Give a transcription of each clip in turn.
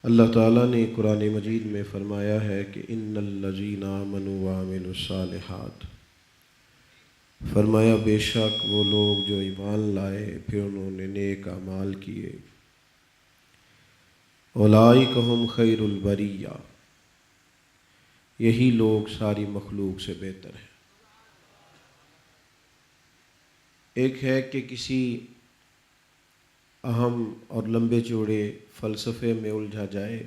اللہ تعالیٰ نے قرآن مجید میں فرمایا ہے کہ ان الذین آمنوا وعملوا الصالحات، فرمایا بے شک وہ لوگ جو ایمان لائے پھر انہوں نے نیک اعمال کیے، اولئک ہم خیر البریہ، یہی لوگ ساری مخلوق سے بہتر ہیں۔ ایک ہے کہ کسی اہم اور لمبے چوڑے فلسفے میں الجھا جائے،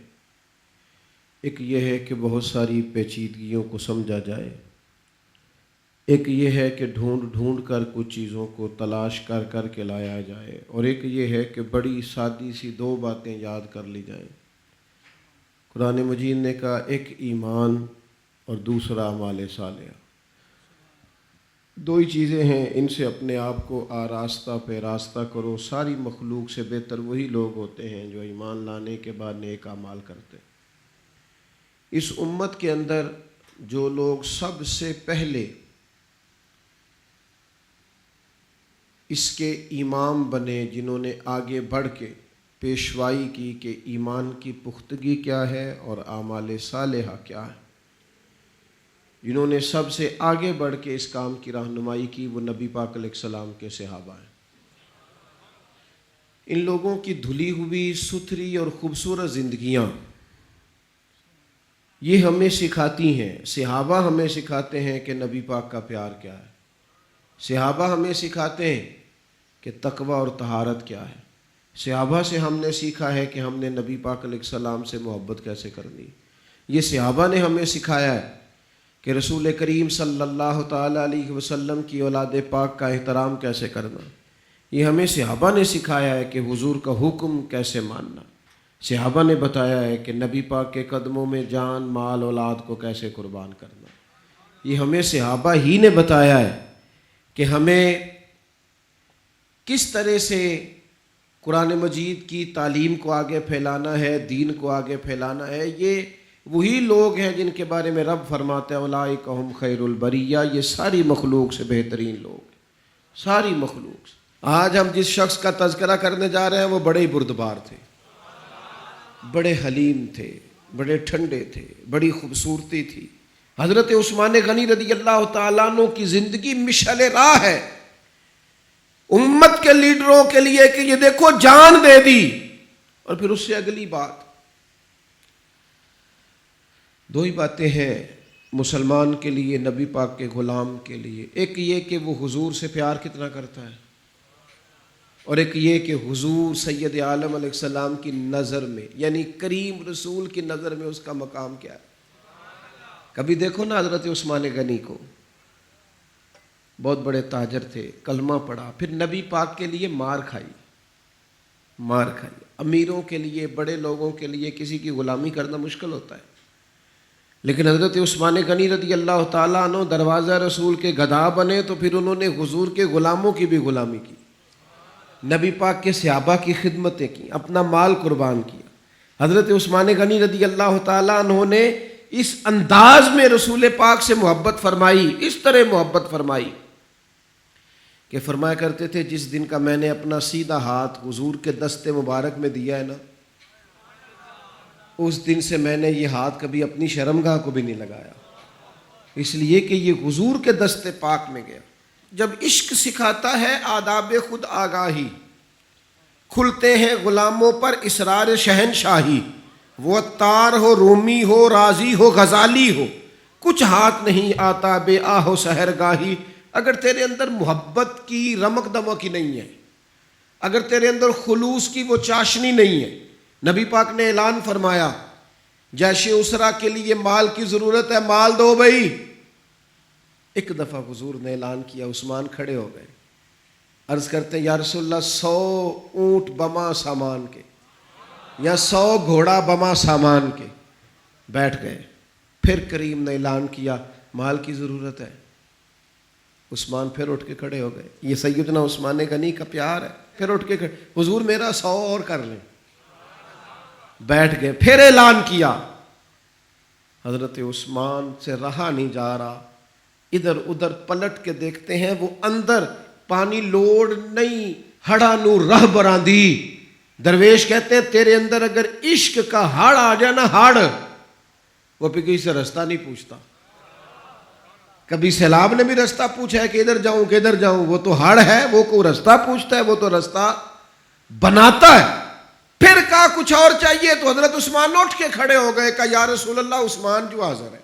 ایک یہ ہے کہ بہت ساری پیچیدگیوں کو سمجھا جائے، ایک یہ ہے کہ ڈھونڈ ڈھونڈ کر کچھ چیزوں کو تلاش کر کر کے لایا جائے، اور ایک یہ ہے کہ بڑی سادی سی دو باتیں یاد کر لی جائیں۔ قرآن مجید نے کہا ایک ایمان اور دوسرا اعمال صالحہ، دو ہی چیزیں ہیں، ان سے اپنے آپ کو آراستہ پہ راستہ کرو۔ ساری مخلوق سے بہتر وہی لوگ ہوتے ہیں جو ایمان لانے کے بعد نیک اعمال کرتے ہیں۔ اس امت کے اندر جو لوگ سب سے پہلے اس کے امام بنے، جنہوں نے آگے بڑھ کے پیشوائی کی کہ ایمان کی پختگی کیا ہے اور اعمال صالحہ کیا ہے، جنہوں نے سب سے آگے بڑھ کے اس کام کی رہنمائی کی، وہ نبی پاک علیہ السلام کے صحابہ ہیں۔ ان لوگوں کی دھلی ہوئی ستھری اور خوبصورت زندگیاں یہ ہمیں سکھاتی ہیں۔ صحابہ ہمیں سکھاتے ہیں کہ نبی پاک کا پیار کیا ہے، صحابہ ہمیں سکھاتے ہیں کہ تقوی اور طہارت کیا ہے، صحابہ سے ہم نے سیکھا ہے کہ ہم نے نبی پاک علیہ السلام سے محبت کیسے کرنی، یہ صحابہ نے ہمیں سکھایا ہے کہ رسول کریم صلی اللہ تعالیٰ علیہ وسلم کی اولاد پاک کا احترام کیسے کرنا، یہ ہمیں صحابہ نے سکھایا ہے کہ حضور کا حکم کیسے ماننا، صحابہ نے بتایا ہے کہ نبی پاک کے قدموں میں جان مال اولاد کو کیسے قربان کرنا، یہ ہمیں صحابہ ہی نے بتایا ہے کہ ہمیں کس طرح سے قرآن مجید کی تعلیم کو آگے پھیلانا ہے، دین کو آگے پھیلانا ہے۔ یہ وہی لوگ ہیں جن کے بارے میں رب فرماتا ہے اولئک ہم خیر البریہ، یہ ساری مخلوق سے بہترین لوگ ہیں، ساری مخلوق سے۔ آج ہم جس شخص کا تذکرہ کرنے جا رہے ہیں وہ بڑے ہی بردبار تھے، بڑے حلیم تھے، بڑے ٹھنڈے تھے، بڑی خوبصورتی تھی۔ حضرت عثمان غنی رضی اللہ تعالیٰ عنہ کی زندگی مشعل راہ ہے امت کے لیڈروں کے لیے کہ یہ دیکھو جان دے دی۔ اور پھر اس سے اگلی بات، دو ہی باتیں ہیں مسلمان کے لیے، نبی پاک کے غلام کے لیے، ایک یہ کہ وہ حضور سے پیار کتنا کرتا ہے، اور ایک یہ کہ حضور سید عالم علیہ السلام کی نظر میں، یعنی کریم رسول کی نظر میں اس کا مقام کیا ہے۔ کبھی دیکھو نا حضرت عثمان غنی کو، بہت بڑے تاجر تھے، کلمہ پڑھا، پھر نبی پاک کے لیے مار کھائی۔ امیروں کے لیے، بڑے لوگوں کے لیے کسی کی غلامی کرنا مشکل ہوتا ہے، لیکن حضرت عثمان غنی رضی اللہ تعالیٰ عنہ دروازہ رسول کے گدھا بنے تو پھر انہوں نے حضور کے غلاموں کی بھی غلامی کی، نبی پاک کے صحابہ کی خدمتیں کی، اپنا مال قربان کیا۔ حضرت عثمان غنی رضی اللہ تعالیٰ عنہ نے اس انداز میں رسول پاک سے محبت فرمائی، اس طرح محبت فرمائی کہ فرمایا کرتے تھے جس دن کا میں نے اپنا سیدھا ہاتھ حضور کے دست مبارک میں دیا ہے نا، اس دن سے میں نے یہ ہاتھ کبھی اپنی شرمگاہ کو بھی نہیں لگایا، اس لیے کہ یہ حضور کے دست پاک میں گیا۔ جب عشق سکھاتا ہے آداب خود آگاہی، کھلتے ہیں غلاموں پر اسرار شہنشاہی، وہ عطار ہو، رومی ہو، رازی ہو، غزالی ہو، کچھ ہاتھ نہیں آتا بے آہ و سحرگاہی۔ اگر تیرے اندر محبت کی رمق دمق ہی نہیں ہے، اگر تیرے اندر خلوص کی وہ چاشنی نہیں ہے، نبی پاک نے اعلان فرمایا جیش اسرا کے لیے مال کی ضرورت ہے، مال دو بھائی۔ ایک دفعہ حضور نے اعلان کیا، عثمان کھڑے ہو گئے، عرض کرتے ہیں یا رسول اللہ 100 اونٹ بما سامان کے یا 100 گھوڑا بما سامان کے، بیٹھ گئے۔ پھر کریم نے اعلان کیا مال کی ضرورت ہے، عثمان پھر اٹھ کے کھڑے ہو گئے۔ یہ سیدنا عثمان غنی کا پیار ہے، پھر اٹھ کے کھڑے، حضور میرا 100 اور کر لیں، بیٹھ گئے۔ پھر اعلان کیا، حضرت عثمان سے رہا نہیں جا رہا، ادھر ادھر پلٹ کے دیکھتے ہیں، وہ اندر پانی لوڑ نہیں ہڑا نو رہ براندی، درویش کہتے ہیں تیرے اندر اگر عشق کا ہڑ آ جائے نا، ہڑ، وہ پھر کسی سے رستہ نہیں پوچھتا. کبھی سیلاب نے بھی رستہ پوچھا ہے کہ ادھر جاؤں کدھر جاؤں؟ وہ تو ہڑ ہے، وہ کو رستہ پوچھتا ہے، وہ تو رستہ بناتا ہے. پھر کہا کچھ اور چاہیے تو حضرت عثمان اٹھ کے کھڑے ہو گئے، کہا یا رسول اللہ عثمان جو حاضر ہے،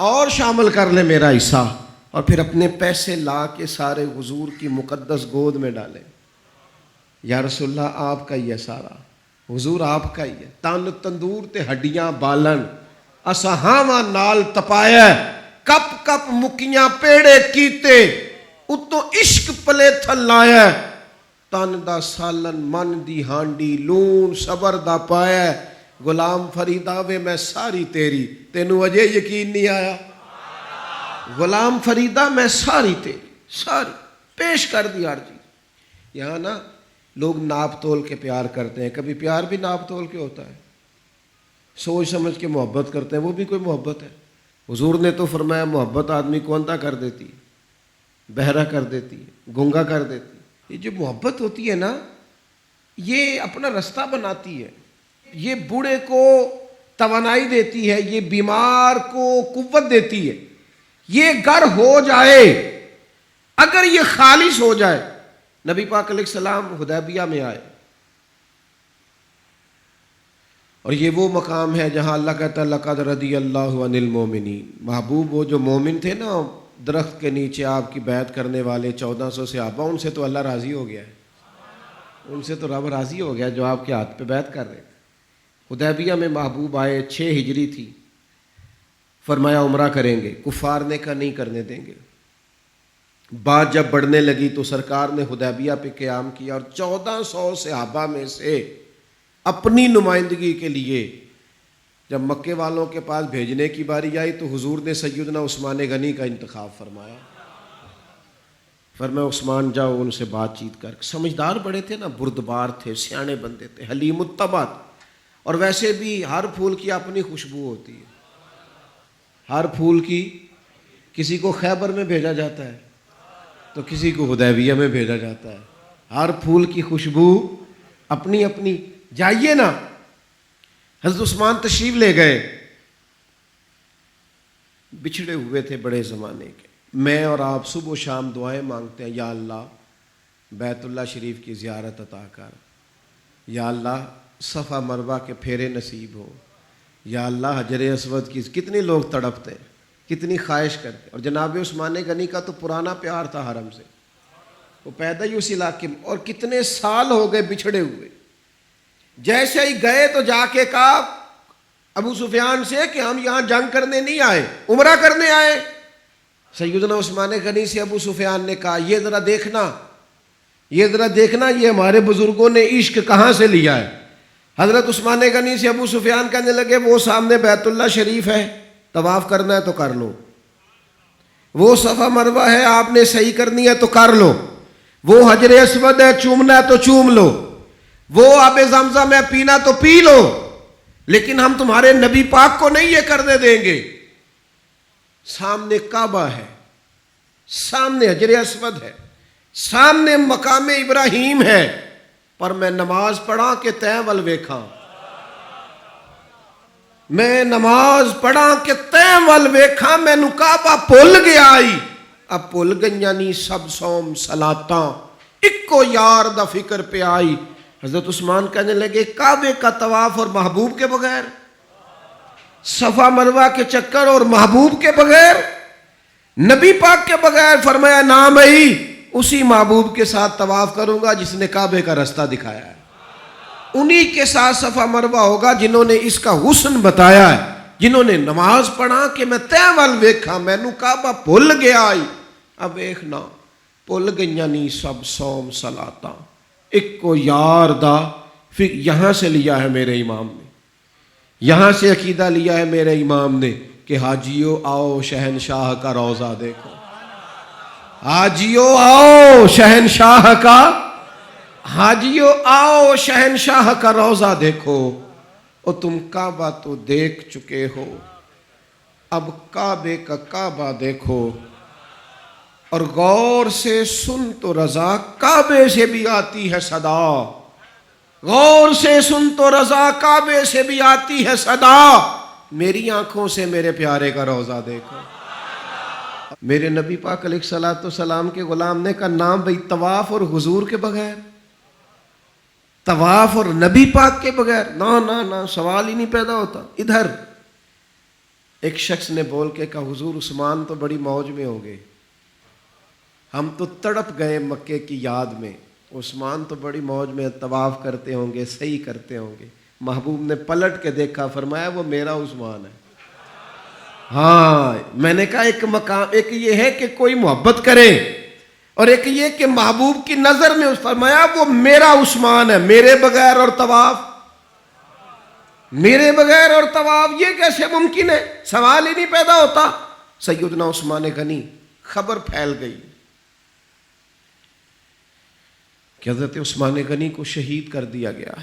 اور شامل کر لے میرا حصہ. اور پھر اپنے پیسے لا کے سارے حضور کی مقدس گود میں ڈالے. یا رسول اللہ آپ کا ہی ہے سارا، حضور آپ کا ہی ہے. تن تندور تے ہڈیاں بالن، اسا ہاواں نال تپایا، کپ کپ مکیاں پیڑے کیتے، اتوں عشق پلے تھل لایا. تن دا سالن من دی ہانڈی لون صبر دا پایا. غلام فریدا وے میں ساری تیری، تینوں اجے یقین نہیں آیا؟ غلام فریدا میں ساری تیری، ساری پیش کر دی ہر چیز. یہاں نا لوگ ناپ تول کے پیار کرتے ہیں. کبھی پیار بھی ناپ تول کے ہوتا ہے، سوچ سمجھ کے محبت کرتے ہیں، وہ بھی کوئی محبت ہے. حضور نے تو فرمایا محبت آدمی کو اندھا کر دیتی ہے، بہرا کر دیتی ہے، گونگا کر دیتی ہے. یہ جو محبت ہوتی ہے نا، یہ اپنا رستہ بناتی ہے، یہ بوڑھے کو توانائی دیتی ہے، یہ بیمار کو قوت دیتی ہے. یہ گر ہو جائے، اگر یہ خالص ہو جائے. نبی پاک علیہ السلام حدیبیہ میں آئے، اور یہ وہ مقام ہے جہاں اللہ کہتا ہے لقد رضی اللہ عن المومنین. محبوب وہ جو مومن تھے نا درخت کے نیچے آپ کی بیعت کرنے والے 1400 صحابہ، ان سے تو اللہ راضی ہو گیا ہے، ان سے تو رب راضی ہو گیا جو آپ کے ہاتھ پہ بیعت کر رہے تھے. حدیبیہ میں محبوب آئے، 6 ہجری تھی. فرمایا عمرہ کریں گے. کفار نے کہا نہیں کرنے دیں گے. بات جب بڑھنے لگی تو سرکار نے حدیبیہ پہ قیام کیا، اور 1400 صحابہ میں سے اپنی نمائندگی کے لیے جب مکے والوں کے پاس بھیجنے کی باری آئی تو حضور نے سیدنا عثمان غنی کا انتخاب فرمایا. فرمایا عثمان جاؤ ان سے بات چیت کر. سمجھدار بڑے تھے نا، بردبار تھے، سیانے بندے تھے، حلیم الطبع. اور ویسے بھی ہر پھول کی اپنی خوشبو ہوتی ہے، ہر پھول کی. کسی کو خیبر میں بھیجا جاتا ہے تو کسی کو حدیبیہ میں بھیجا جاتا ہے. ہر پھول کی خوشبو اپنی اپنی. جائیے نا. حضرت عثمان تشریف لے گئے، بچھڑے ہوئے تھے بڑے زمانے کے. میں اور آپ صبح و شام دعائیں مانگتے ہیں، یا اللہ بیت اللہ شریف کی زیارت عطا کر، یا اللہ صفا مروہ کے پھیرے نصیب ہو، یا اللہ حجر اسود کی. کتنے لوگ تڑپتے، کتنی خواہش کرتے. اور جناب عثمان غنی کا تو پرانا پیار تھا حرم سے، وہ پیدا ہی اس علاقے میں، اور کتنے سال ہو گئے بچھڑے ہوئے. جیسے ہی گئے تو جا کے کہا ابو سفیان سے کہ ہم یہاں جنگ کرنے نہیں آئے، عمرہ کرنے آئے. سیدنا عثمان غنی سے ابو سفیان نے کہا یہ ذرا دیکھنا، یہ ذرا دیکھنا یہ ہمارے بزرگوں نے عشق کہاں سے لیا ہے. حضرت عثمان غنی سے ابو سفیان کہنے لگے وہ سامنے بیت اللہ شریف ہے، طواف کرنا ہے تو کر لو. وہ صفا مروہ ہے آپ نے صحیح کرنی ہے تو کر لو. وہ حجر اسود ہے چومنا ہے تو چوم لو. وہ آب زمزم ہے پینا تو پی لو. لیکن ہم تمہارے نبی پاک کو نہیں یہ کرنے دیں گے. سامنے کعبہ ہے، سامنے حجر اسود ہے، سامنے مقام ابراہیم ہے، پر میں نماز پڑھا کہ تیں ول ویکھاں. میں نماز پڑھا کہ تیں ول ویکھاں، مینوں کعبہ بھل گیا آئی. اب بھل گئیاں نہیں سب صوم صلاتاں، اکو یار دا فکر پہ آئی. حضرت عثمان کہنے لگے کعبے کا طواف اور محبوب کے بغیر، صفا مروہ کے چکر اور محبوب کے بغیر، نبی پاک کے بغیر. فرمایا نام ہی اسی محبوب کے ساتھ طواف کروں گا جس نے کعبے کا رستہ دکھایا ہے، انہی کے ساتھ صفا مروہ ہوگا جنہوں نے اس کا حسن بتایا ہے، جنہوں نے نماز پڑھا کہ میں تیں ول ویکھاں مینوں کعبہ بھل گیا آئی. اب ویکھنا بھل گئیاں نہیں سب صوم صلاتاں، ایک کو یار دا. پھر یہاں سے لیا ہے میرے امام نے، یہاں سے عقیدہ لیا ہے میرے امام نے کہ حاجیو آؤ شہنشاہ کا روضہ دیکھو. حاجیو آؤ شہنشاہ کا، حاجیو آؤ شہنشاہ کا روضہ دیکھو. اور تم کعبہ تو دیکھ چکے ہو، اب کعبے کا کعبہ دیکھو. اور غور سے سن تو رضا کعبے سے بھی آتی ہے صدا، غور سے سن تو رضا، کعبے سے بھی آتی ہے صدا، میری آنکھوں سے میرے پیارے کا روضہ دیکھو۔ میرے نبی پاک علیہ الصلوۃ والسلام کے غلام نے کہا نام بھئی طواف اور حضور کے بغیر، طواف اور نبی پاک کے بغیر، نہ سوال ہی نہیں پیدا ہوتا۔ ادھر ایک شخص نے بول کے کہا حضور عثمان تو بڑی موج میں ہو گئے، ہم تو تڑپ گئے مکے کی یاد میں، عثمان تو بڑی موج میں طواف کرتے ہوں گے، صحیح کرتے ہوں گے۔ محبوب نے پلٹ کے دیکھا، فرمایا وہ میرا عثمان ہے۔ ہاں میں نے کہا ایک مقام، ایک یہ ہے کہ کوئی محبت کرے اور ایک یہ کہ محبوب کی نظر میں فرمایا وہ میرا عثمان ہے، میرے بغیر اور طواف، میرے بغیر اور طواف، یہ کیسے ممکن ہے؟ سوال ہی نہیں پیدا ہوتا۔ سیدنا عثمان غنی، خبر پھیل گئی کہ حضرت عثمان غنی کو شہید کر دیا گیا۔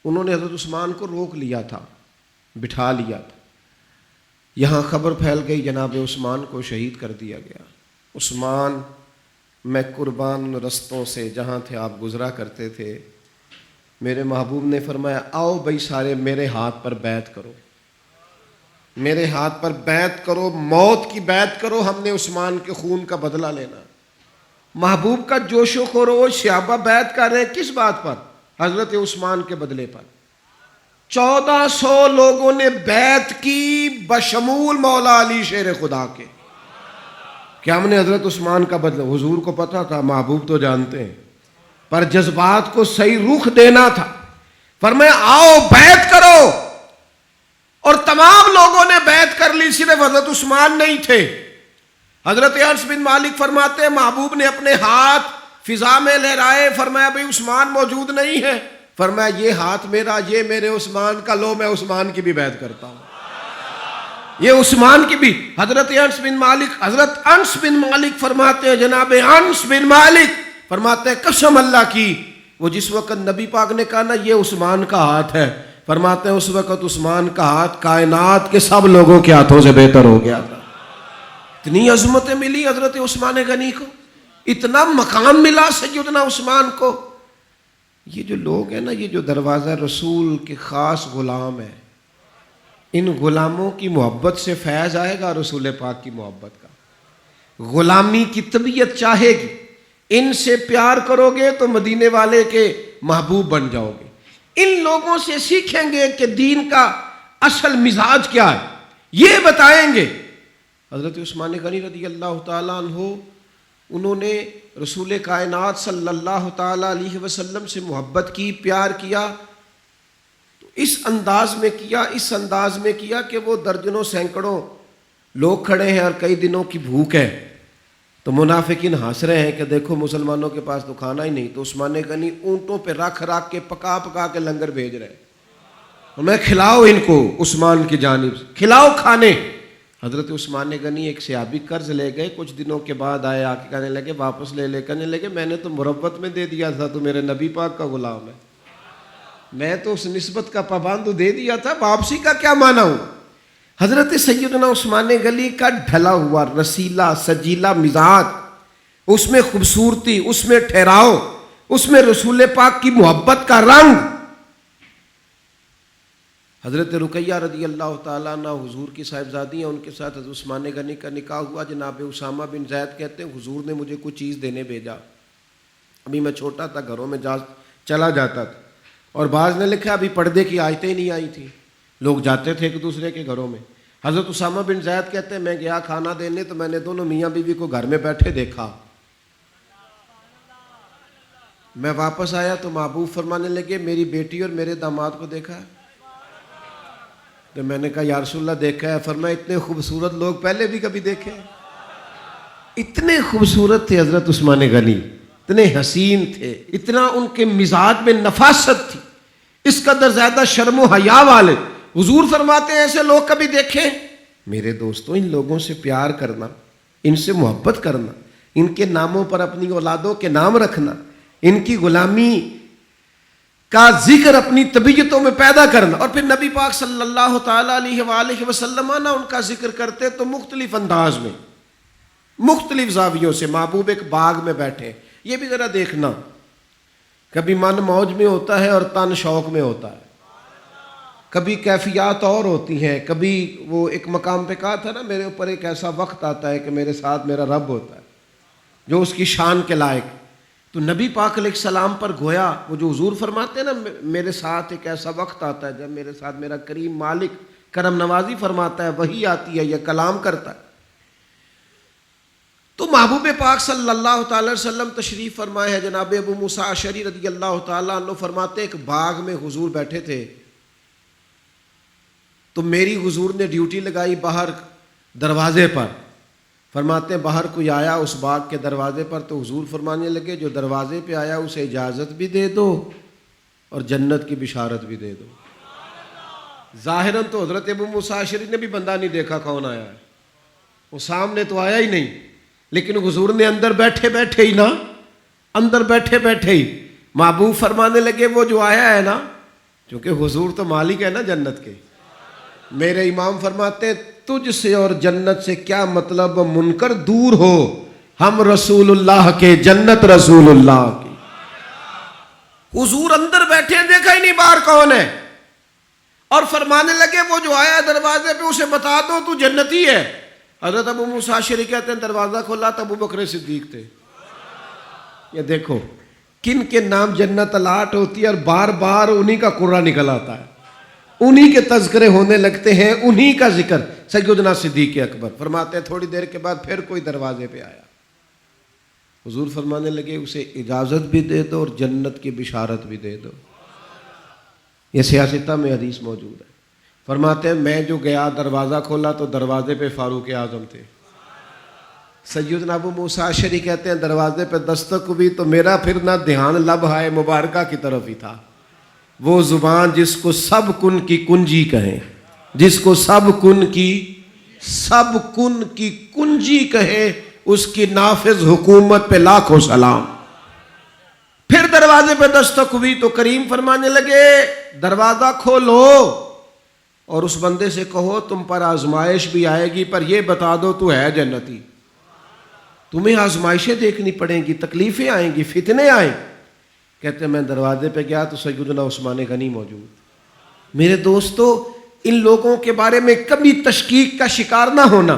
انہوں نے حضرت عثمان کو روک لیا تھا، بٹھا لیا تھا، یہاں خبر پھیل گئی جناب عثمان کو شہید کر دیا گیا۔ عثمان میں قربان رستوں سے جہاں تھے آپ گزرا کرتے تھے، میرے محبوب نے فرمایا آؤ بھائی سارے میرے ہاتھ پر بیعت کرو، میرے ہاتھ پر بیعت کرو، موت کی بیعت کرو، ہم نے عثمان کے خون کا بدلہ لینا۔ محبوب کا جوش و خروش، صحابہ بیعت کر رہے ہیں کس بات پر؟ حضرت عثمان کے بدلے پر۔ 1400 لوگوں نے بیعت کی بشمول مولا علی شیر خدا کے، کہ ہم نے حضرت عثمان کا بدلہ۔ حضور کو پتا تھا، محبوب تو جانتے ہیں، پر جذبات کو صحیح رخ دینا تھا۔ فرمایا آؤ بیعت کرو، اور تمام لوگوں نے بیعت کر لی، صرف حضرت عثمان نہیں تھے۔ حضرت انس بن مالک فرماتے ہیں محبوب نے اپنے ہاتھ فضا میں لہرائے، فرمایا بھئی عثمان موجود نہیں ہے، فرمایا یہ ہاتھ میرا، یہ میرے عثمان کا، لو میں عثمان کی بھی بیعت کرتا ہوں، یہ عثمان کی بھی۔ حضرت انس بن مالک فرماتے ہیں، جناب انس بن مالک فرماتے ہیں قسم اللہ کی، وہ جس وقت نبی پاک نے کہا نا یہ عثمان کا ہاتھ ہے، فرماتے ہیں اس وقت عثمان کا ہاتھ کائنات کے سب لوگوں کے ہاتھوں سے بہتر ہو گیا تھا۔ اتنی عظمتیں ملی حضرت عثمان غنی کو، اتنا مقام ملا سیدنا عثمان کو۔ یہ جو لوگ ہیں نا، یہ جو دروازہ رسول کے خاص غلام ہیں، ان غلاموں کی محبت سے فیض آئے گا رسول پاک کی محبت کا۔ غلامی کی طبیعت چاہے گی، ان سے پیار کرو گے تو مدینے والے کے محبوب بن جاؤ گے۔ ان لوگوں سے سیکھیں گے کہ دین کا اصل مزاج کیا ہے، یہ بتائیں گے۔ حضرت عثمان غنی رضی اللہ تعالیٰ عنہ، انہوں نے رسول کائنات صلی اللہ تعالیٰ علیہ وسلم سے محبت کی، پیار کیا، تو اس انداز میں کیا کہ وہ درجنوں سینکڑوں لوگ کھڑے ہیں اور کئی دنوں کی بھوک ہے، تو منافقین ہنس رہے ہیں کہ دیکھو مسلمانوں کے پاس تو کھانا ہی نہیں، تو عثمان غنی اونٹوں پہ رکھ کے پکا کے لنگر بھیج رہے ہیں، میں کھلاؤ ان کو، عثمان کی جانب سے کھلاؤ کھانے۔ حضرت عثمان غنی ایک صحابی قرض لے گئے، کچھ دنوں کے بعد آئے، آ کے کہنے لگے واپس لے کہنے لگے میں نے تو مربت میں دے دیا تھا، تو میرے نبی پاک کا غلام ہے، میں تو اس نسبت کا پابند دے دیا تھا، واپسی کا کیا معنی ہوں؟ حضرت سیدنا عثمان غنی کا ڈھلا ہوا رسیلا سجیلا مزاج، اس میں خوبصورتی، اس میں ٹھہراؤ، اس میں رسول پاک کی محبت کا رنگ۔ حضرت رقیہ رضی اللہ تعالیٰ عنہ حضور کی صاحبزادی ہیں، ان کے ساتھ حضرت عثمان غنی کا نکاح ہوا۔ جناب اسامہ بن زید کہتے ہیں حضور نے مجھے کچھ چیز دینے بھیجا، ابھی میں چھوٹا تھا، گھروں میں چلا جاتا تھا، اور بعض نے لکھا ابھی پردے کی آیتیں ہی نہیں آئی تھی، لوگ جاتے تھے ایک دوسرے کے گھروں میں۔ حضرت اسامہ بن زید کہتے ہیں میں گیا کھانا دینے، تو میں نے دونوں میاں بیوی کو گھر میں بیٹھے دیکھا، میں واپس آیا تو محبوب فرمانے لگے میری بیٹی اور میرے داماد کو دیکھا ہے؟ تو میں نے کہا یا رسول اللہ دیکھا ہے۔ فرمایا اتنے خوبصورت لوگ پہلے بھی کبھی دیکھے؟ اتنے خوبصورت تھے حضرت عثمان غنی، اتنے حسین تھے، اتنا ان کے مزاج میں نفاست تھی، اس قدر زیادہ شرم و حیا والے۔ حضور فرماتے ہیں ایسے لوگ کبھی دیکھیں؟ میرے دوستوں، ان لوگوں سے پیار کرنا، ان سے محبت کرنا، ان کے ناموں پر اپنی اولادوں کے نام رکھنا، ان کی غلامی کا ذکر اپنی طبیعتوں میں پیدا کرنا، اور پھر نبی پاک صلی اللہ تعالیٰ علیہ وآلہ وسلم ان کا ذکر کرتے تو مختلف انداز میں، مختلف زاویوں سے۔ محبوب ایک باغ میں بیٹھے، یہ بھی ذرا دیکھنا، کبھی من موج میں ہوتا ہے اور تن شوق میں ہوتا ہے، کبھی کیفیات اور ہوتی ہیں. کبھی وہ ایک مقام پہ کہا تھا نا، میرے اوپر ایک ایسا وقت آتا ہے کہ میرے ساتھ میرا رب ہوتا ہے جو اس کی شان کے لائق. تو نبی پاک علیہ السلام پر گویا وہ جو حضور فرماتے ہیں نا، میرے ساتھ ایک ایسا وقت آتا ہے جب میرے ساتھ میرا کریم مالک کرم نوازی فرماتا ہے، وہی آتی ہے یا کلام کرتا ہے. تو محبوب پاک صلی اللہ تعالی وسلم تشریف فرمائے ہیں. جناب ابو موسیٰ اشعری رضی اللہ تعالیٰ عنہ فرماتے ہیں ایک باغ میں حضور بیٹھے تھے، تو میری حضور نے ڈیوٹی لگائی باہر دروازے پر. فرماتے ہیں باہر کوئی آیا اس باغ کے دروازے پر، تو حضور فرمانے لگے جو دروازے پہ آیا اسے اجازت بھی دے دو اور جنت کی بشارت بھی دے دو. ظاہراً تو حضرت ابو موسیٰ اشعری نے بھی بندہ نہیں دیکھا کون آیا ہے، وہ سامنے تو آیا ہی نہیں، لیکن حضور نے اندر بیٹھے بیٹھے ہی محبوب فرمانے لگے وہ جو آیا ہے نا، کیونکہ حضور تو مالک ہے نا جنت کے. میرے امام فرماتے ہیں تجھ سے اور جنت سے کیا مطلب، منکر دور ہو، ہم رسول اللہ کے، جنت رسول اللہ کی. حضور اندر بیٹھے ہیں، دیکھا ہی نہیں باہر کون ہے، اور فرمانے لگے وہ جو آیا دروازے پہ اسے بتا دو تو جنتی ہے. حضرت ابو موسیٰ اشعری کہتے ہیں دروازہ کھولا تو ابو بکر صدیق تھے. یہ دیکھو کن کے نام جنت الاٹ ہوتی ہے، اور بار بار انہی کا قرہ نکل آتا ہے، انہی کے تذکرے ہونے لگتے ہیں، انہی کا ذکر. سیدنا صدیق اکبر فرماتے ہیں تھوڑی دیر کے بعد پھر کوئی دروازے پہ آیا، حضور فرمانے لگے اسے اجازت بھی دے دو اور جنت کی بشارت بھی دے دو. یہ سیاستہ میں حدیث موجود ہے. فرماتے ہیں میں جو گیا دروازہ کھولا تو دروازے پہ فاروق اعظم تھے. سیدنا ابو موسیٰ اشعری کہتے ہیں دروازے پہ دستک ہوئی تو میرا پھر نہ دھیان لب ہائے مبارکہ کی طرف ہی تھا. وہ زبان جس کو سب کن کی کنجی کہیں، جس کو سب کن کی کنجی کہے، اس کی نافذ حکومت پہ لاکھوں سلام. پھر دروازے پہ دستک ہوئی تو کریم فرمانے لگے دروازہ کھولو اور اس بندے سے کہو تم پر آزمائش بھی آئے گی، پر یہ بتا دو تو ہے جنتی. تمہیں آزمائشیں دیکھنی پڑیں گی، تکلیفیں آئیں گی، فتنے آئیں. کہتے ہیں میں دروازے پہ گیا تو سیدنا عثمان غنی موجود. میرے دوستو ان لوگوں کے بارے میں کبھی تشکیک کا شکار نہ ہونا،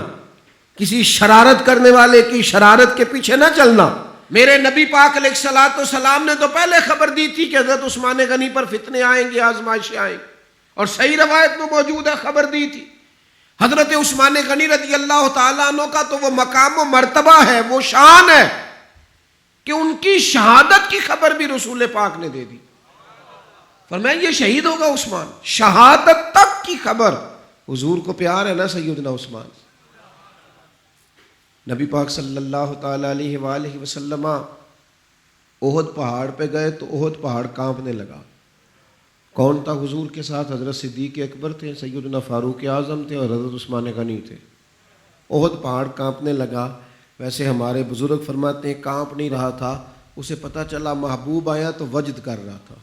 کسی شرارت کرنے والے کی شرارت کے پیچھے نہ چلنا. میرے نبی پاک علیہ الصلوۃ والسلام نے تو پہلے خبر دی تھی کہ حضرت عثمان غنی پر فتنے آئیں گے، آزمائشیں آئیں گی، اور صحیح روایت میں موجود ہے خبر دی تھی. حضرت عثمان غنی رضی اللہ تعالیٰ عنہ کا تو وہ مقام و مرتبہ ہے، وہ شان ہے کہ ان کی شہادت کی خبر بھی رسول پاک نے دے دی. فرمایا یہ شہید ہوگا عثمان، شہادت تک کی خبر. حضور کو پیار ہے نا سیدنا عثمان. نبی پاک صلی اللہ تعالی علیہ وآلہ وسلم احد پہاڑ پہ گئے تو احد پہاڑ کانپنے لگا. کون تھا حضور کے ساتھ؟ حضرت صدیق اکبر تھے، سیدنا فاروق اعظم تھے اور حضرت عثمان غنی تھے. احد پہاڑ کانپنے لگا. ویسے ہمارے بزرگ فرماتے ہیں کانپ نہیں رہا تھا، اسے پتہ چلا محبوب آیا تو وجد کر رہا تھا،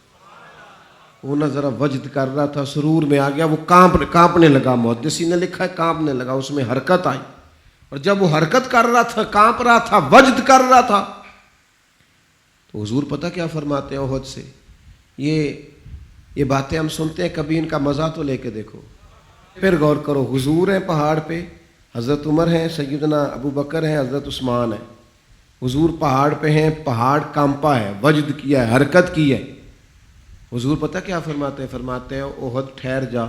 وہ نہ ذرا وجد کر رہا تھا، سرور میں آ گیا، وہ کانپنے لگا. محدثین نے لکھا ہے کانپنے لگا، اس میں حرکت آئی، اور جب وہ حرکت کر رہا تھا، کانپ رہا تھا، وجد کر رہا تھا، تو حضور پتہ کیا فرماتے ہیں احد سے؟ یہ باتیں ہم سنتے ہیں، کبھی ان کا مزہ تو لے کے دیکھو، پھر غور کرو. حضور ہیں پہاڑ پہ، حضرت عمر ہیں، سیدنا ابو بکر ہیں، حضرت عثمان ہیں. حضور پہاڑ پہ ہیں، پہاڑ کانپا ہے، وجد کیا ہے، حرکت کی ہے. حضور پتہ کیا فرماتے ہیں؟ فرماتے ہیں احد ٹھہر جا،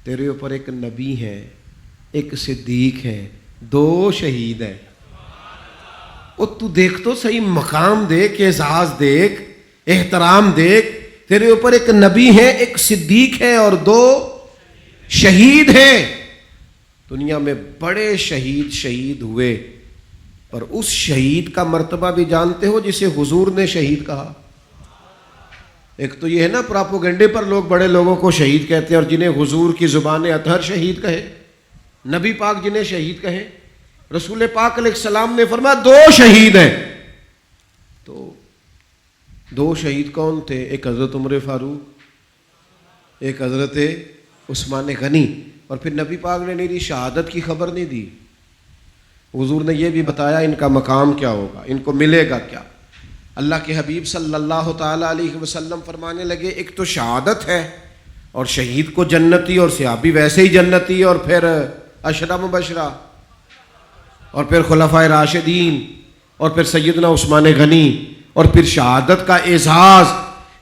تیرے اوپر ایک نبی ہے، ایک صدیق ہے، 2 شہید ہیں. وہ تو دیکھ تو صحیح، مقام دیکھ، اعزاز دیکھ، احترام دیکھ. تیرے اوپر ایک نبی ہے، ایک صدیق ہے اور 2 شہید ہیں. دنیا میں بڑے شہید ہوئے، پر اس شہید کا مرتبہ بھی جانتے ہو جسے حضور نے شہید کہا؟ ایک تو یہ ہے نا پراپوگنڈے پر لوگ بڑے لوگوں کو شہید کہتے ہیں، اور جنہیں حضور کی زبان اطہر شہید کہے، نبی پاک جنہیں شہید کہے. رسول پاک علیہ السلام نے فرمایا 2 شہید ہیں. تو 2 شہید کون تھے؟ ایک حضرت عمر فاروق، ایک حضرت عثمان غنی. اور پھر نبی پاک نے میری شہادت کی خبر نہیں دی، حضور نے یہ بھی بتایا ان کا مقام کیا ہوگا، ان کو ملے گا کیا. اللہ کے حبیب صلی اللہ تعالی علیہ وسلم فرمانے لگے ایک تو شہادت ہے اور شہید کو جنتی اور صحابی ویسے ہی جنتی اور پھر عشرہ مبشرہ اور پھر خلفائے راشدین اور پھر سیدنا عثمان غنی اور پھر شہادت کا اعزاز،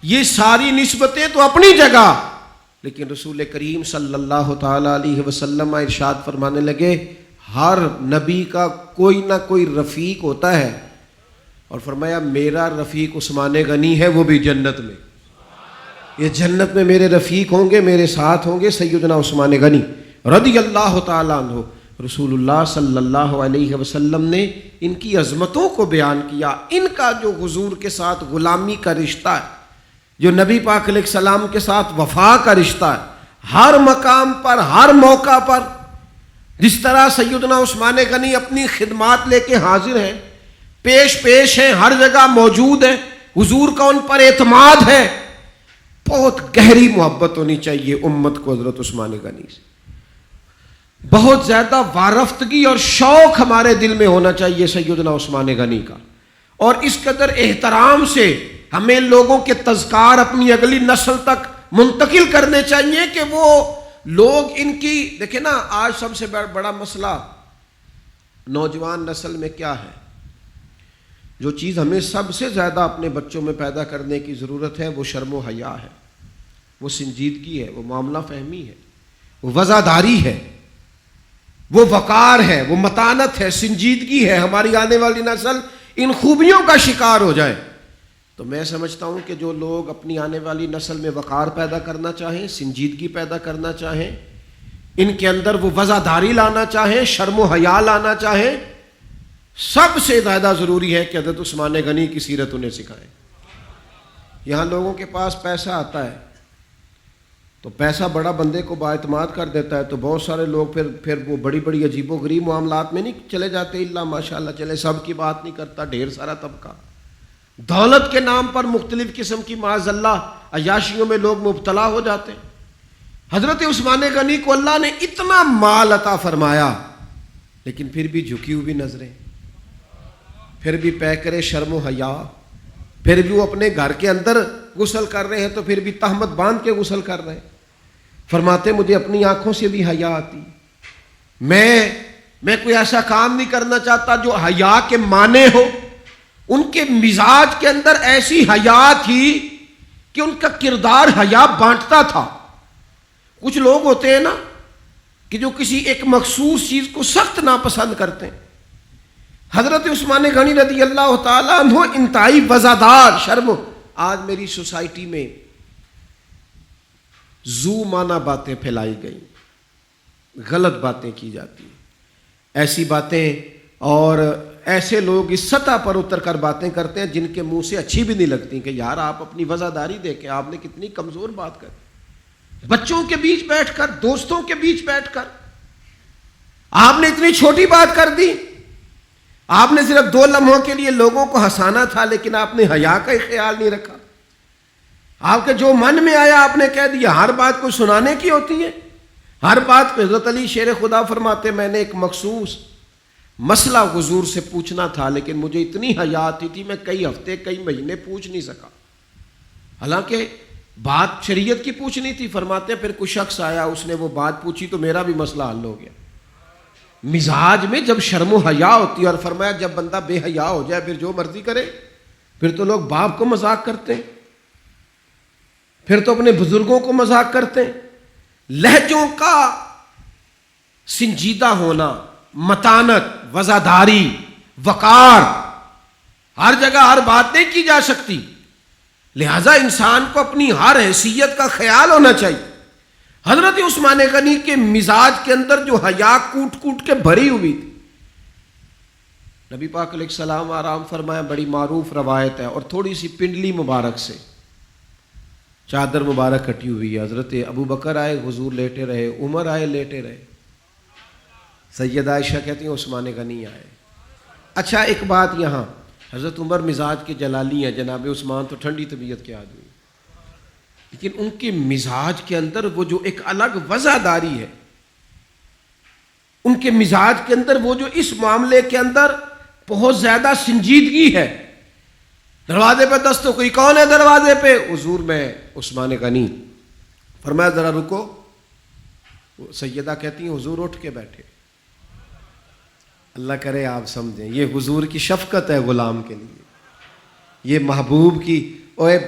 یہ ساری نسبتیں تو اپنی جگہ، لیکن رسول کریم صلی اللہ تعالی علیہ وسلم ارشاد فرمانے لگے ہر نبی کا کوئی نہ کوئی رفیق ہوتا ہے، اور فرمایا میرا رفیق عثمان غنی ہے، وہ بھی جنت میں، یہ جنت میں میرے رفیق ہوں گے، میرے ساتھ ہوں گے سیدنا عثمان غنی رضی اللہ تعالیٰ عنہ۔ رسول اللہ صلی اللہ علیہ وسلم نے ان کی عظمتوں کو بیان کیا، ان کا جو حضور کے ساتھ غلامی کا رشتہ ہے، جو نبی پاک علیہ السلام کے ساتھ وفا کا رشتہ ہے، ہر مقام پر ہر موقع پر جس طرح سیدنا عثمان غنی اپنی خدمات لے کے حاضر ہیں، پیش ہیں، ہر جگہ موجود ہیں، حضور کا ان پر اعتماد ہے، بہت گہری محبت ہونی چاہیے امت کو حضرت عثمان غنی سے، بہت زیادہ وارفتگی اور شوق ہمارے دل میں ہونا چاہیے سیدنا عثمان غنی کا، اور اس قدر احترام سے ہمیں لوگوں کے تذکار اپنی اگلی نسل تک منتقل کرنے چاہیے کہ وہ لوگ ان کی، دیکھیں نا آج سب سے بڑا مسئلہ نوجوان نسل میں کیا ہے، جو چیز ہمیں سب سے زیادہ اپنے بچوں میں پیدا کرنے کی ضرورت ہے وہ شرم و حیا ہے، وہ سنجیدگی ہے، وہ معاملہ فہمی ہے، وہ وزاداری ہے، وہ وقار ہے، وہ متانت ہے، سنجیدگی ہے۔ ہماری آنے والی نسل ان خوبیوں کا شکار ہو جائے تو میں سمجھتا ہوں کہ جو لوگ اپنی آنے والی نسل میں وقار پیدا کرنا چاہیں، سنجیدگی پیدا کرنا چاہیں، ان کے اندر وہ وزاداری لانا چاہیں، شرم و حیا لانا چاہیں، سب سے زیادہ ضروری ہے کہ حضرت عثمان غنی کی سیرت انہیں سکھائیں۔ یہاں لوگوں کے پاس پیسہ آتا ہے تو پیسہ بڑا بندے کو بااعتماد کر دیتا ہے، تو بہت سارے لوگ پھر وہ بڑی بڑی عجیب و غریب معاملات میں نہیں چلے جاتے، اللہ ماشاءاللہ چلے، سب کی بات نہیں کرتا، ڈھیر سارا طبقہ دولت کے نام پر مختلف قسم کی معاذ اللہ عیاشیوں میں لوگ مبتلا ہو جاتے ہیں۔ حضرت عثمان غنی کو اللہ نے اتنا مال عطا فرمایا لیکن پھر بھی جھکی ہوئی نظریں، پھر بھی پیکرے شرم و حیا، پھر بھی وہ اپنے گھر کے اندر غسل کر رہے ہیں تو پھر بھی تہمت باندھ کے غسل کر رہے ہیں۔ فرماتے مجھے اپنی آنکھوں سے بھی حیا آتی، میں کوئی ایسا کام نہیں کرنا چاہتا جو حیا کے معنی ہو۔ ان کے مزاج کے اندر ایسی حیا تھی کہ ان کا کردار حیا بانٹتا تھا۔ کچھ لوگ ہوتے ہیں نا کہ جو کسی ایک مخصوص چیز کو سخت ناپسند کرتے ہیں، حضرت عثمان غنی رضی اللہ تعالیٰ عنہ انتہائی وزادار، شرم۔ آج میری سوسائٹی میں زو مانا باتیں پھیلائی گئی، غلط باتیں کی جاتی ہیں، ایسی باتیں، اور ایسے لوگ اس سطح پر اتر کر باتیں کرتے ہیں جن کے منہ سے اچھی بھی نہیں لگتی کہ یار آپ اپنی وزاداری دیکھیں، آپ نے کتنی کمزور بات کر، بچوں کے بیچ بیٹھ کر، دوستوں کے بیچ بیٹھ کر آپ نے اتنی چھوٹی بات کر دی۔ آپ نے صرف 2 لمحوں کے لیے لوگوں کو ہنسانا تھا لیکن آپ نے حیا کا ہی خیال نہیں رکھا، آپ کے جو من میں آیا آپ نے کہہ دیا۔ ہر بات کو سنانے کی ہوتی ہے، ہر بات پہ حضرت علی شیر خدا فرماتے میں نے ایک مخصوص مسئلہ حضور سے پوچھنا تھا لیکن مجھے اتنی حیا آتی تھی میں کئی ہفتے کئی مہینے پوچھ نہیں سکا، حالانکہ بات شریعت کی پوچھنی تھی۔ فرماتے پھر کوئی شخص آیا، اس نے وہ بات پوچھی تو میرا بھی مسئلہ حل ہو گیا۔ مزاج میں جب شرم و حیا ہوتی ہے، اور فرمایا جب بندہ بے حیا ہو جائے پھر جو مرضی کرے، پھر تو لوگ باپ کو مذاق کرتے ہیں، پھر تو اپنے بزرگوں کو مذاق کرتے ہیں۔ لہجوں کا سنجیدہ ہونا، متانت، وزاداری، وقار، ہر جگہ ہر بات نہیں کی جا سکتی، لہذا انسان کو اپنی ہر حیثیت کا خیال ہونا چاہیے۔ حضرت عثمان غنی کے مزاج کے اندر جو حیا کوٹ کوٹ کے بھری ہوئی تھی، نبی پاک علیہ السلام آرام فرمایا، بڑی معروف روایت ہے، اور تھوڑی سی پنڈلی مبارک سے چادر مبارک کٹی ہوئی ہے۔ حضرت ابو بکر آئے، حضور لیٹے رہے، عمر آئے، لیٹے رہے، سیدہ عائشہ کہتی ہیں عثمان غنی آئے۔ اچھا ایک بات یہاں، حضرت عمر مزاج کے جلالی ہیں، جناب عثمان تو ٹھنڈی طبیعت کے آدمی، لیکن ان کے مزاج کے اندر وہ جو ایک الگ وزاداری ہے، ان کے مزاج کے اندر وہ جو اس معاملے کے اندر بہت زیادہ سنجیدگی ہے، دروازے پہ دست، تو کوئی کون ہے دروازے پہ؟ حضور میں عثمان غنی۔ فرمایا ذرا رکو، وہ سیدہ کہتی ہیں حضور اٹھ کے بیٹھے۔ اللہ کرے آپ سمجھیں، یہ حضور کی شفقت ہے غلام کے لیے، یہ محبوب کی۔ اوے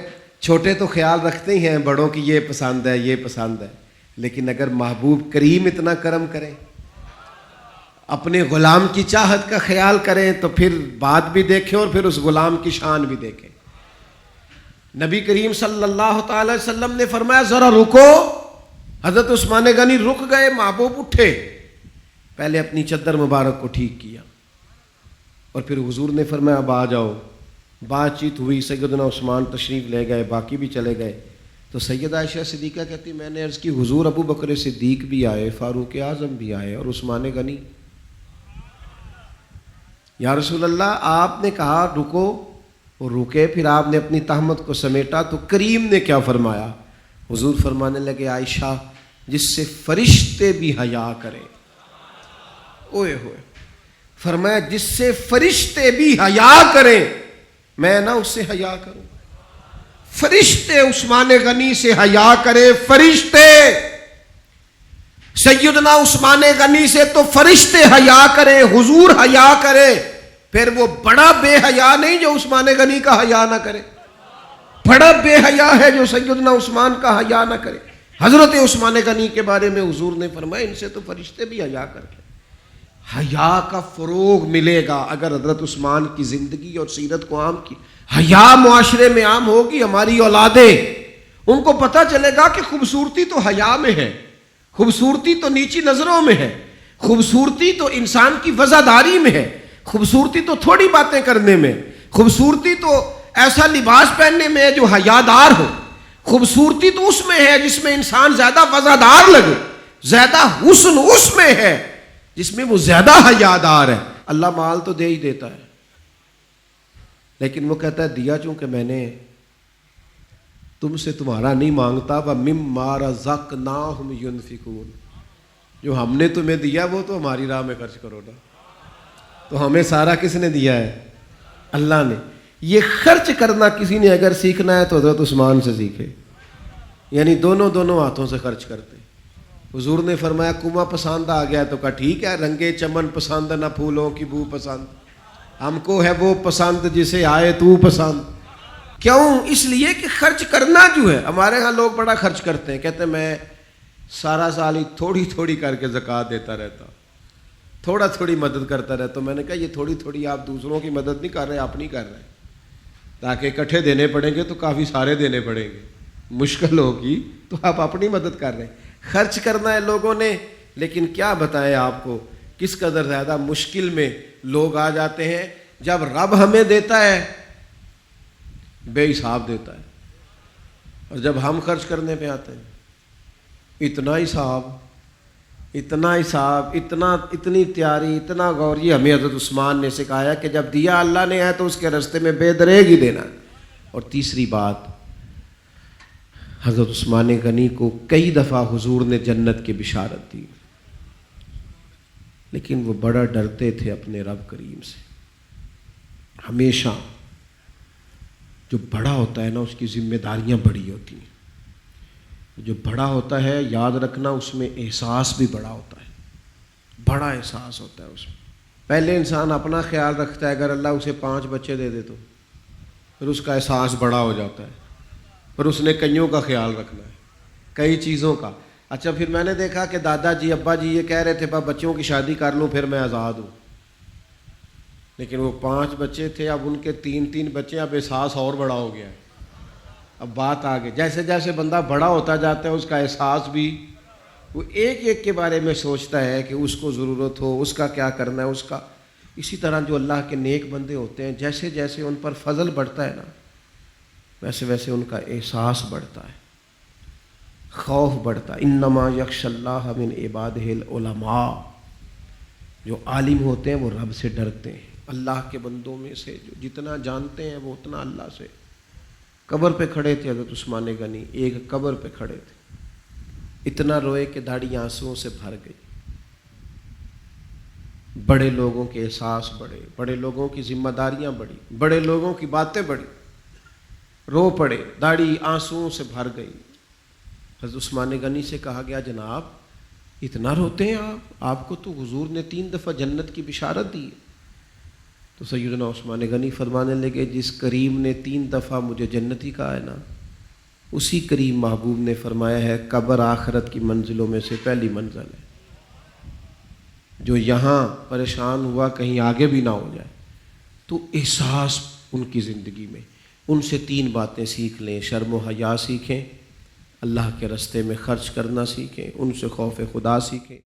چھوٹے تو خیال رکھتے ہی ہیں بڑوں کی، یہ پسند ہے یہ پسند ہے، لیکن اگر محبوب کریم اتنا کرم کریں، اپنے غلام کی چاہت کا خیال کریں، تو پھر بات بھی دیکھیں اور پھر اس غلام کی شان بھی دیکھیں۔ نبی کریم صلی اللہ تعالی وسلم نے فرمایا ذرا رکو۔ حضرت عثمان غنی رک گئے، محبوب اٹھے، پہلے اپنی چادر مبارک کو ٹھیک کیا اور پھر حضور نے فرمایا اب آ جاؤ۔ بات چیت ہوئی، سیدنا عثمان تشریف لے گئے، باقی بھی چلے گئے۔ تو سیدہ عائشہ صدیقہ کہتی میں نے عرض کی حضور ابو بکر صدیق بھی آئے، فاروق اعظم بھی آئے اور عثمان غنی۔ یا رسول اللہ آپ نے کہا رکو، اور رکے، پھر آپ نے اپنی تہمت کو سمیٹا، تو کریم نے کیا فرمایا؟ حضور فرمانے لگے عائشہ جس سے فرشتے بھی حیا کریں۔ اوئے ہوئے، فرمایا جس سے فرشتے بھی حیا کریں، میں نہ اس سے حیا کروں؟ فرشتے عثمان غنی سے حیا کرے، فرشتے سیدنا عثمان غنی سے تو فرشتے حیا کرے، حضور حیا کرے، پھر وہ بڑا بے حیا نہیں جو عثمان غنی کا حیا نہ کرے، بڑا بے حیا ہے جو سیدنا عثمان کا حیا نہ کرے۔ حضرت عثمان غنی کے بارے میں حضور نے فرمایا ان سے تو فرشتے بھی حیا کرتے۔ حیا کا فروغ ملے گا اگر حضرت عثمان کی زندگی اور سیرت کو عام کی، حیا معاشرے میں عام ہوگی، ہماری اولادیں ان کو پتہ چلے گا کہ خوبصورتی تو حیا میں ہے، خوبصورتی تو نیچی نظروں میں ہے، خوبصورتی تو انسان کی وزاداری میں ہے، خوبصورتی تو تھوڑی باتیں کرنے میں، خوبصورتی تو ایسا لباس پہننے میں ہے جو حیادار ہو، خوبصورتی تو اس میں ہے جس میں انسان زیادہ وزادار لگے، زیادہ حسن اس میں ہے جس میں وہ زیادہ حیادار ہے۔ اللہ مال تو دے ہی دیتا ہے، لیکن وہ کہتا ہے دیا چونکہ میں نے تم سے تمہارا نہیں مانگتا، وَمِمَّا رَزَقْنَاهُمْ يُنْفِقُونَ، جو ہم نے تمہیں دیا وہ تو ہماری راہ میں خرچ کرو نا۔ تو ہمیں سارا کس نے دیا ہے؟ اللہ نے۔ یہ خرچ کرنا کسی نے اگر سیکھنا ہے تو حضرت عثمان سے سیکھے، یعنی دونوں ہاتھوں سے خرچ کرتے۔ حضور نے فرمایا کنواں پسند آ گیا تو کہا ٹھیک ہے، رنگے چمن پسند نہ پھولوں کی بو پسند، ہم کو ہے وہ پسند جسے آئے تو پسند۔ کیوں؟ اس لیے کہ خرچ کرنا جو ہے، ہمارے ہاں لوگ بڑا خرچ کرتے ہیں، کہتے ہیں میں سارا سال ہی تھوڑی تھوڑی کر کے زکوٰۃ دیتا رہتا، تھوڑا تھوڑی مدد کرتا رہتا۔ تو میں نے کہا یہ تھوڑی تھوڑی آپ دوسروں کی مدد نہیں کر رہے، آپ نہیں کر رہے، تاکہ اکٹھے دینے پڑیں گے تو کافی سارے دینے پڑیں گے، مشکل ہوگی، تو آپ اپنی مدد کر رہے ہیں۔ خرچ کرنا ہے لوگوں نے، لیکن کیا بتائیں آپ کو کس قدر زیادہ مشکل میں لوگ آ جاتے ہیں۔ جب رب ہمیں دیتا ہے بے حساب دیتا ہے، اور جب ہم خرچ کرنے پہ آتے ہیں اتنا حساب، اتنی تیاری، اتنا غور۔ یہ ہمیں حضرت عثمان نے سکھایا کہ جب دیا اللہ نے ہے تو اس کے راستے میں بے دریغ ہی دینا۔ اور تیسری بات، حضرت عثمان غنی کو کئی دفعہ حضور نے جنت کی بشارت دی، لیکن وہ بڑا ڈرتے تھے اپنے رب کریم سے۔ ہمیشہ جو بڑا ہوتا ہے نا اس کی ذمہ داریاں بڑی ہوتی ہیں، جو بڑا ہوتا ہے یاد رکھنا اس میں احساس بھی بڑا ہوتا ہے، بڑا احساس ہوتا ہے اس میں۔ پہلے انسان اپنا خیال رکھتا ہے، اگر اللہ اسے 5 بچے دے دے تو پھر اس کا احساس بڑا ہو جاتا ہے، پر اس نے کئیوں کا خیال رکھنا ہے، کئی چیزوں کا۔ اچھا پھر میں نے دیکھا کہ دادا جی ابا جی یہ کہہ رہے تھے بچوں کی شادی کر لوں پھر میں آزاد ہوں، لیکن وہ 5 بچے تھے، اب ان کے 3 بچے، اب احساس اور بڑا ہو گیا ہے۔ اب بات آگے، جیسے جیسے بندہ بڑا ہوتا جاتا ہے اس کا احساس بھی، وہ ایک کے بارے میں سوچتا ہے کہ اس کو ضرورت ہو، اس کا کیا کرنا ہے اس کا۔ اسی طرح جو اللہ کے نیک بندے ہوتے ہیں جیسے جیسے ان پر فضل بڑھتا ہے نا ویسے ویسے ان کا احساس بڑھتا ہے، خوف بڑھتا ہے۔ انما یخشی اللہ من عبادہ العلماء، جو عالم ہوتے ہیں وہ رب سے ڈرتے ہیں، اللہ کے بندوں میں سے جو جتنا جانتے ہیں وہ اتنا اللہ سے۔ قبر پہ کھڑے تھے حضرت عثمان غنی، ایک قبر پہ کھڑے تھے، اتنا روئے کہ داڑھی آنسوؤں سے بھر گئی۔ بڑے لوگوں کے احساس بڑھے، بڑے لوگوں کی ذمہ داریاں بڑھی، بڑے لوگوں کی باتیں بڑھی، رو پڑے، داڑھی آنسوؤں سے بھر گئی۔ حضرت عثمان غنی سے کہا گیا جناب اتنا روتے ہیں آپ کو تو حضور نے 3 دفعہ جنت کی بشارت دی ہے۔ تو سیدنا عثمان غنی فرمانے لگے جس کریم نے 3 دفعہ مجھے جنتی کہا ہے نا، اسی کریم محبوب نے فرمایا ہے قبر آخرت کی منزلوں میں سے پہلی منزل ہے، جو یہاں پریشان ہوا کہیں آگے بھی نہ ہو جائے۔ تو احساس ان کی زندگی میں، ان سے 3 باتیں سیکھ لیں، شرم و حیا سیکھیں، اللہ کے راستے میں خرچ کرنا سیکھیں، ان سے خوف خدا سیکھیں۔